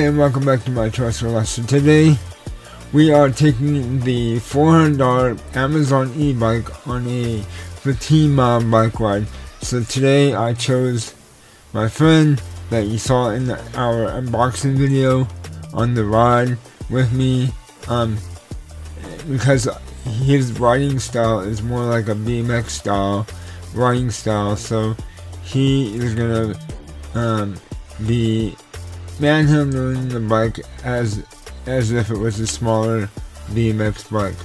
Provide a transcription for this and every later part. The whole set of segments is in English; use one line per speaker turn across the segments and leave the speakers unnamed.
and welcome back to my tutorial lesson. Today we are taking the $400 Amazon e-bike on a 15-mile bike ride. So today I chose my friend that you saw in our unboxing video on the ride with me, because his riding style is more like a BMX style riding style, so he is gonna be manhandling the bike as if it was a smaller BMX bike.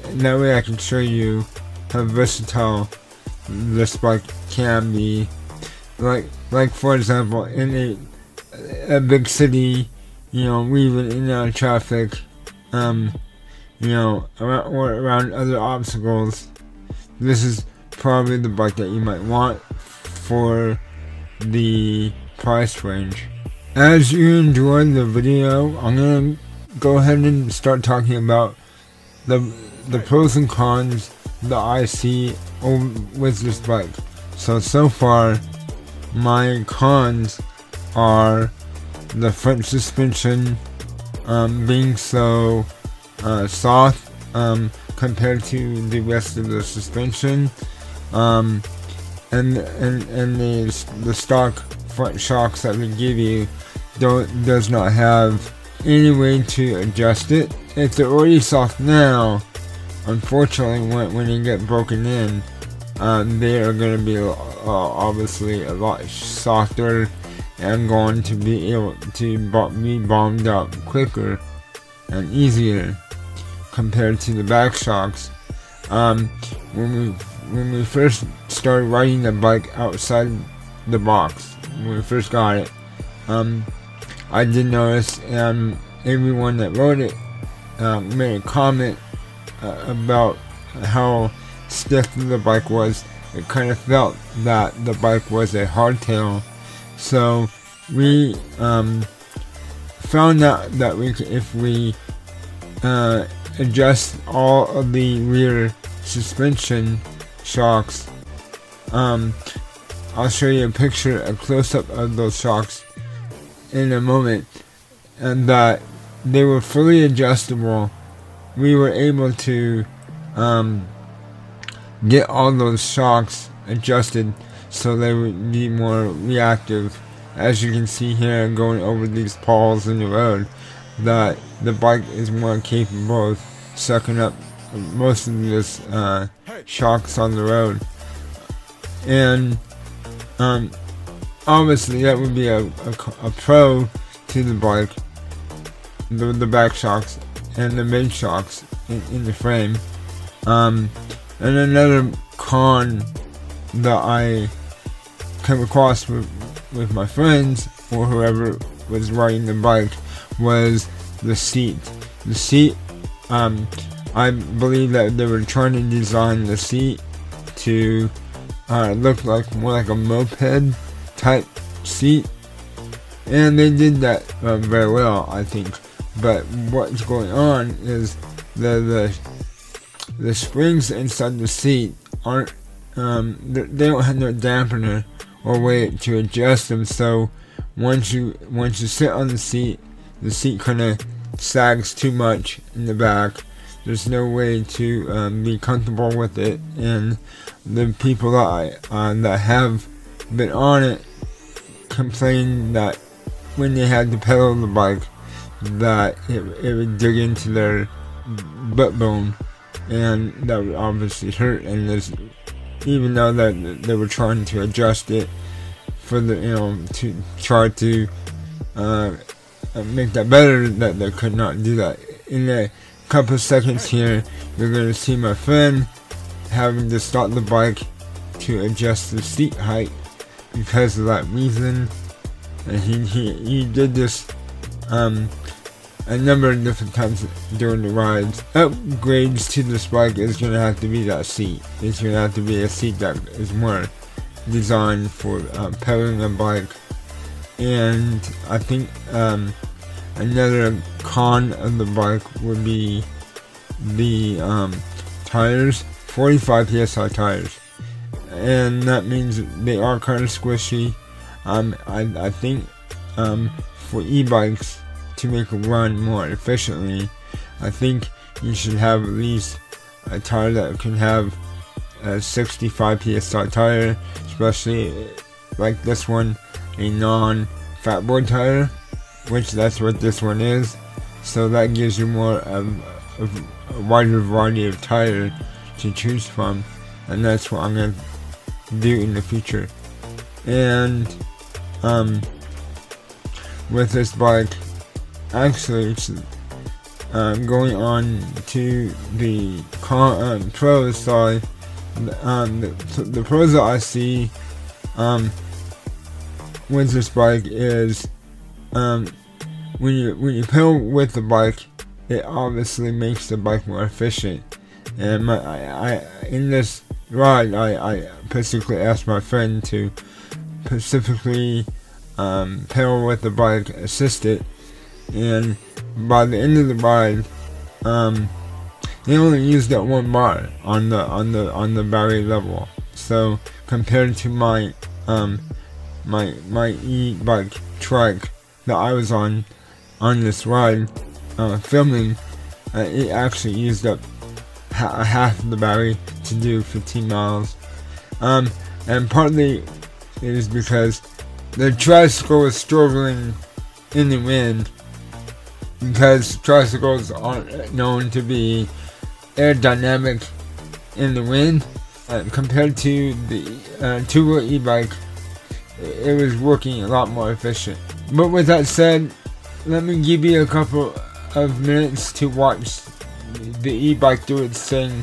And that way I can show you how versatile this bike can be. Like for example, in a big city, weaving in and out of traffic, around other obstacles, this is probably the bike that you might want for the price range. As you enjoyed the video, I'm gonna go ahead and start talking about the pros and cons that I see with this bike. So far, my cons are the front suspension being so soft compared to the rest of the suspension, and the stock front shocks that we give you does not have any way to adjust it. If they're already soft now, unfortunately when they get broken in, they are going to be obviously a lot softer and going to be able to be bombed up quicker and easier compared to the back shocks. When we first started riding the bike outside the box, when we first got it, I did notice, and everyone that rode it made a comment about how stiff the bike was. It kind of felt that the bike was a hardtail. So we found out that if we adjust all of the rear suspension shocks, I'll show you a close-up of those shocks in a moment, and that they were fully adjustable. We were able to get all those shocks adjusted so they would be more reactive. As you can see here, going over these poles in the road, that the bike is more capable of sucking up most of this shocks on the road. And obviously that would be a pro to the bike, the back shocks and the mid shocks in the frame. And another con that I came across with my friends or whoever was riding the bike was the seat. The seat, I believe that they were trying to design the seat to look more like a moped type seat, and they did that very well, I think. But what's going on is the springs inside the seat aren't they don't have no dampener or way to adjust them. So once you sit on the seat kind of sags too much in the back. There's no way to be comfortable with it, and the people that have been on it complain that when they had to pedal the bike, that it would dig into their butt bone, and that would obviously hurt. And even though that they were trying to adjust it for to try to make that better, that they could not do that. In a couple of seconds here, you're going to see my friend having to stop the bike to adjust the seat height because of that reason. And he did this a number of different times during the rides. Upgrades to this bike is going to have to be that seat. It's going to have to be a seat that is more designed for pedaling a bike. And I think another con of the bike would be the tires, 45 psi tires, and that means they are kind of squishy. I think for e-bikes to make a run more efficiently, I think you should have at least a tire that can have a 65 psi tire, especially like this one, a non-fat board tire, which that's what this one is. So that gives you more of a wider variety of tire to choose from, and that's what I'm going to do in the future. And with this bike, actually it's going on to the pros side. The pros that I see with this bike is when you pedal with the bike, it obviously makes the bike more efficient. And in this ride, I basically asked my friend to specifically pedal with the bike assisted, and by the end of the ride, they only used that one bar on the battery level. So compared to my my e-bike trike that I was on this ride filming, it actually used up half of the battery to do 15 miles. And partly it is because the tricycle was struggling in the wind, because tricycles aren't known to be aerodynamic in the wind. Compared to the two-wheel e-bike, it was working a lot more efficient. But with that said, let me give you a couple of minutes to watch the e-bike do its thing.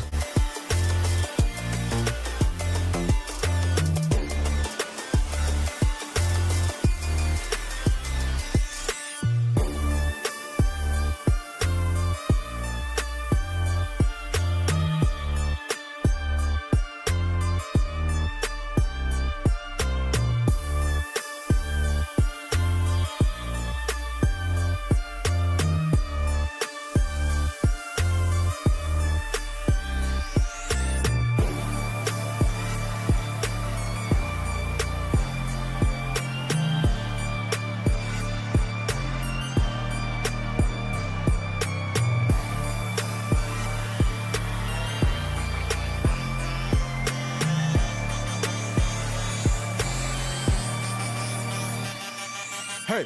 Hey!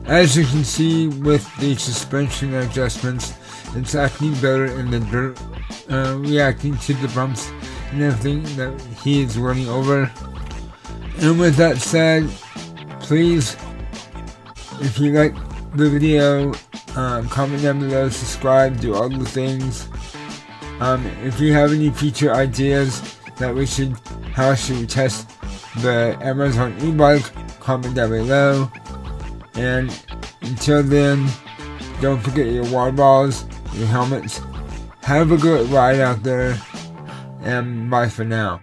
As you can see with the suspension adjustments, it's acting better in the dirt, reacting to the bumps and everything that he is running over. And with that said, please, if you like the video, comment down below, subscribe, do all the things. If you have any future ideas that how should we test the Amazon e-bike, comment down below. And until then, don't forget your water bottles, your helmets. Have a good ride out there, and bye for now.